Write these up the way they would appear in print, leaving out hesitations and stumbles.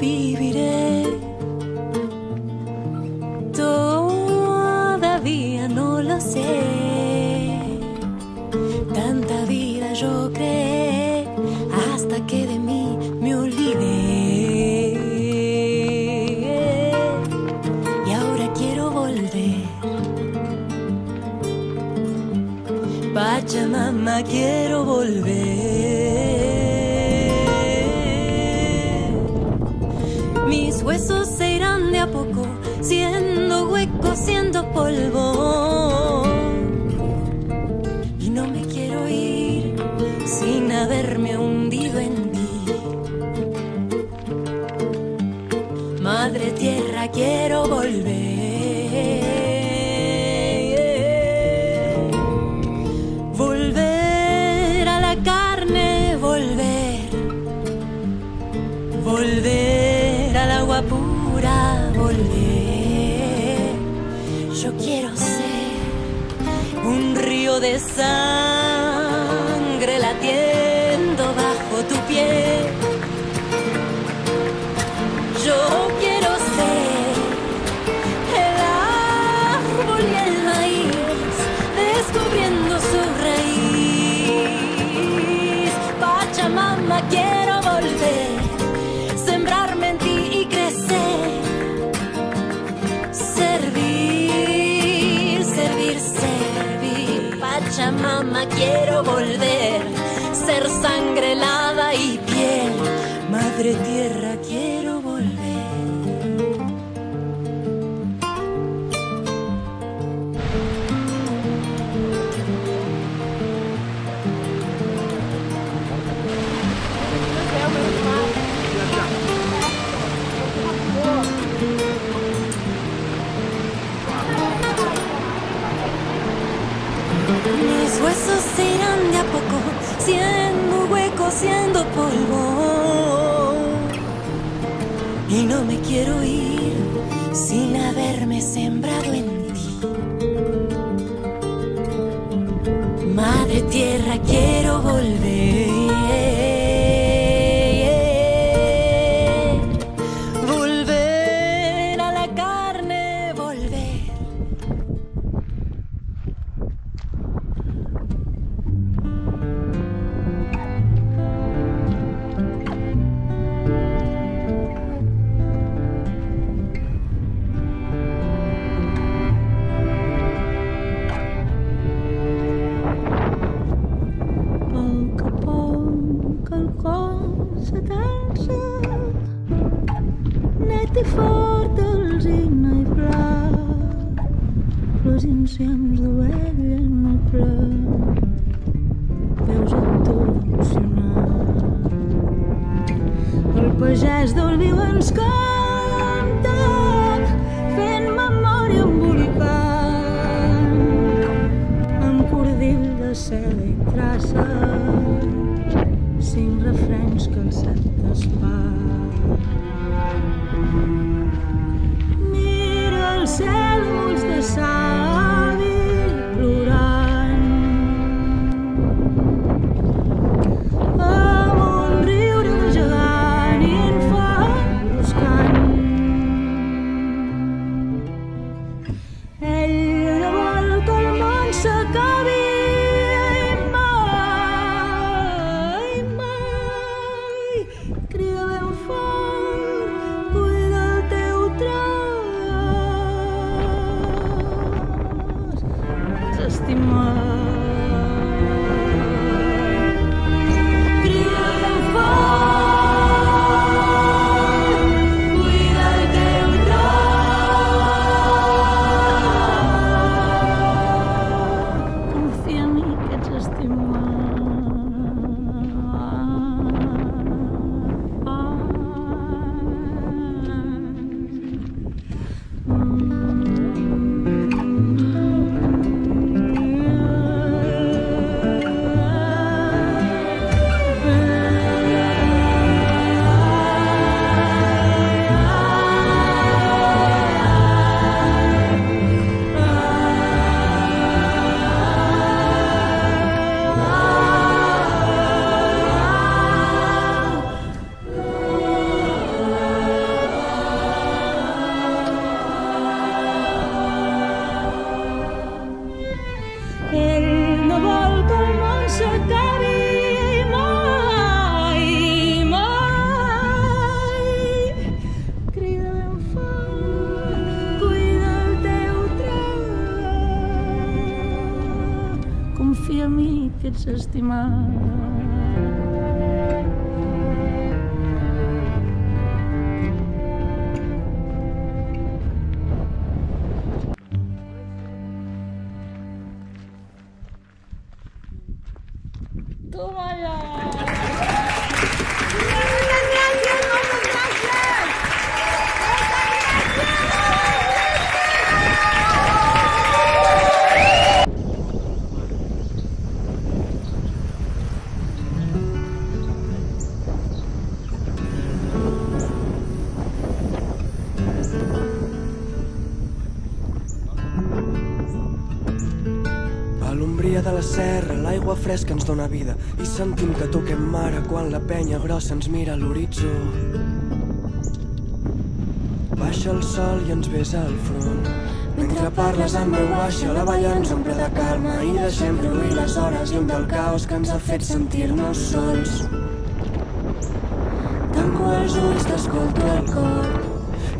Viviré, todavía no lo sé. Tanta vida yo creé hasta que de mí me olvidé. Y ahora quiero volver. Pachamama, quiero volver. Mis huesos se irán de a poco, siendo huecos, siendo polvo. Y no me quiero ir sin haberme hundido en ti. Madre tierra, quiero volver. Volver a la carne, volver. Volver al agua pura, volver. Yo quiero ser un río de sangre latiendo bajo tu piel. Yo quiero ser el árbol y el maíz descubriendo su raíz. Pachamama, quiero volver. Sembrarme en ti y crecer. Servir, servir, servir. Pachamama, quiero volver. Ser sangre helada y piel. Madre tierra, quiero volver. Mis huesos se irán de a poco, siendo huecos, siendo polvo. Y no me quiero ir sin haberme sembrado en ti. Madre tierra, quiero volver. Volver a la carne, volver. Fort alzina i blanc, flors i enciams d'ovella en el plat, veus el tot emocionat. El pagès del viu ens canta, fent memòria embolicant, amb cordill de seda i traça, 5 refrenys calçat d'espat. Mira el cel amb ulls de savi plorant, amb un riure de gegant infant buscant. Ell no vol que el món s'acabi mai, mai. Crida ben fort. que ets estimat. Toma ya. De la serra, l'aigua fresca ens dóna vida i sentim que toquem mare quan la penya grossa ens mira a l'horitzó. Baixa el sol i ens besa al front. Mentre parles en veu baixa, la vall ens omple de calma i deixem fluir les hores lluny del caos que ens ha fet sentir-nos sols. Tanco els ulls, t'escolto el cor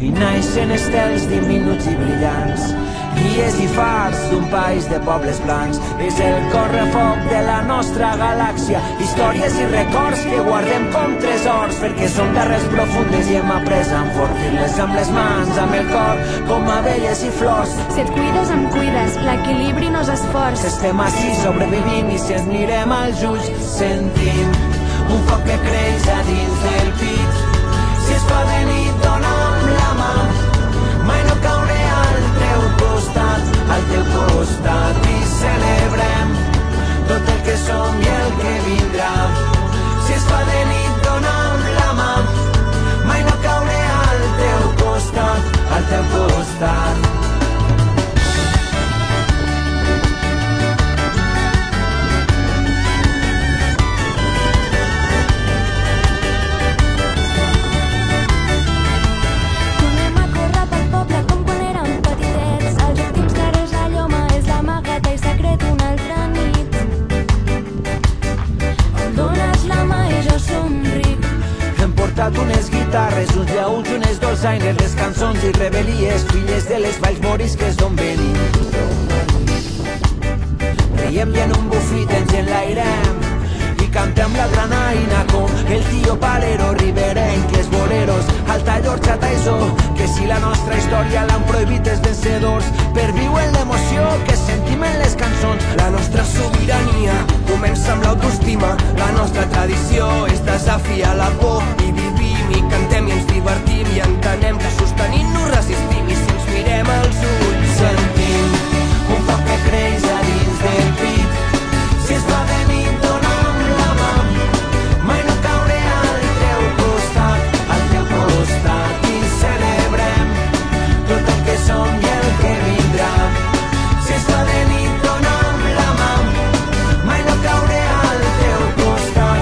i naixen estels diminuts i brillants, guies i fars d'un país de pobles blancs. És el correfoc de la nostra galàxia, històries i records que guardem com tresors, perquè som d'arrels profundes i hem après a enfortir-les amb les mans, amb el cor, com abelles i flors. Si et cuides, em cuides, l'equilibri no és esforç. Si estem així sobrevivim i si ens mirem als ulls sentim un foc que creix a dins del pit. Si es fa de nit, dona'm la mà, mai no cauré al teu costat, i celebrem tot el que som i el que vindrà. Si es fa de nit, dona'm la mà, mai no cauré al teu costat, al teu costat. Unes guitarres, uns llaüts, unes dolçaines, les cançons i rebel·lies, filles de les valls morisques d'on venim. Riem i en un bufit ens enlairem i cantem la granaïna com el tio Palero, riberenques, boleros, alta llorxa, taisó, que si la nostra història l'han prohibit els vencedors, perviuen l'emoció que sentim en les cançons. La nostra sobirania comença amb l'autoestima, la nostra tradició és desafiar la por i vivim i cantem i ens divertim i entenem que sostenint-nos resistim i si ens mirem als ulls sentim un foc que creix a dins del pit. Si es fa de nit, dona'm la mà, mai no cauré al teu costat, i celebrem tot el que som i el que vindrà. Si es fa de nit, dona'm la mà, mai no cauré al teu costat,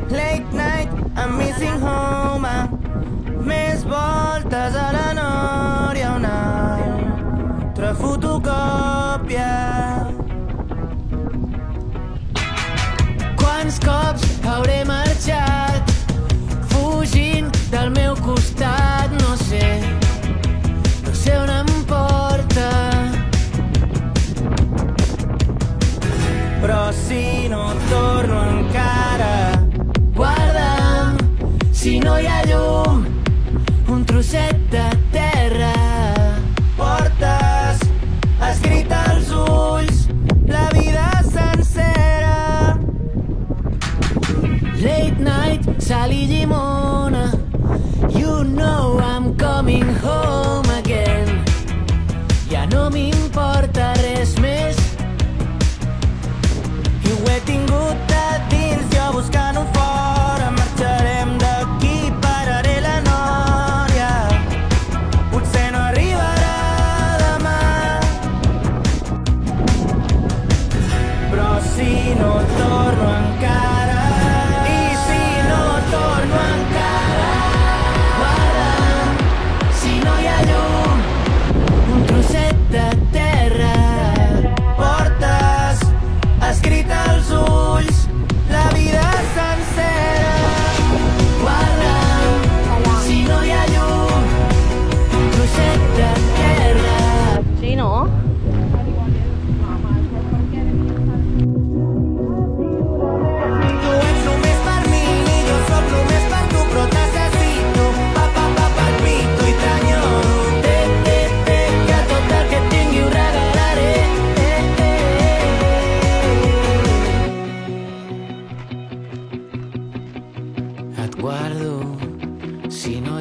Late night, I'm missing home. Més voltes a la Nòria, una altra fotocòpia. Quants cops hauré marxat fugint del meu costat? No sé on em porta, però si no torno encara, guarda'm, si no hi ha llum, un trosset de terra. Portes escrit als ulls la vida sencera. Late night, sal i llimona, you know I'm coming home again. Ja no m'importa res més, i ho he tingut a dins, jo buscant-ho fora. Marxarem d'aquí, pararé la noia.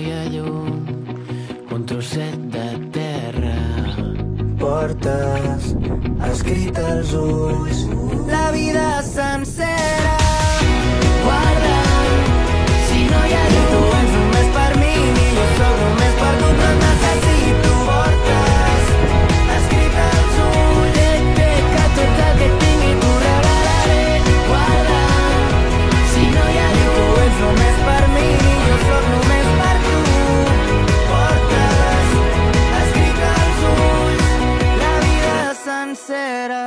hi ha llum, un trosset de terra. Portes escrit als ulls la vida sencera. Guarda, si no hi ha llum, Tu ets només per mi i jo sóc només per tu, però et necessito. Portes escrit als ulls que tot el que tingui t'ho regalaré. Guarda, si no hi ha llum, Tu ets només per mi i jo sóc només per tu. Portes escrit als ulls la vida sencera.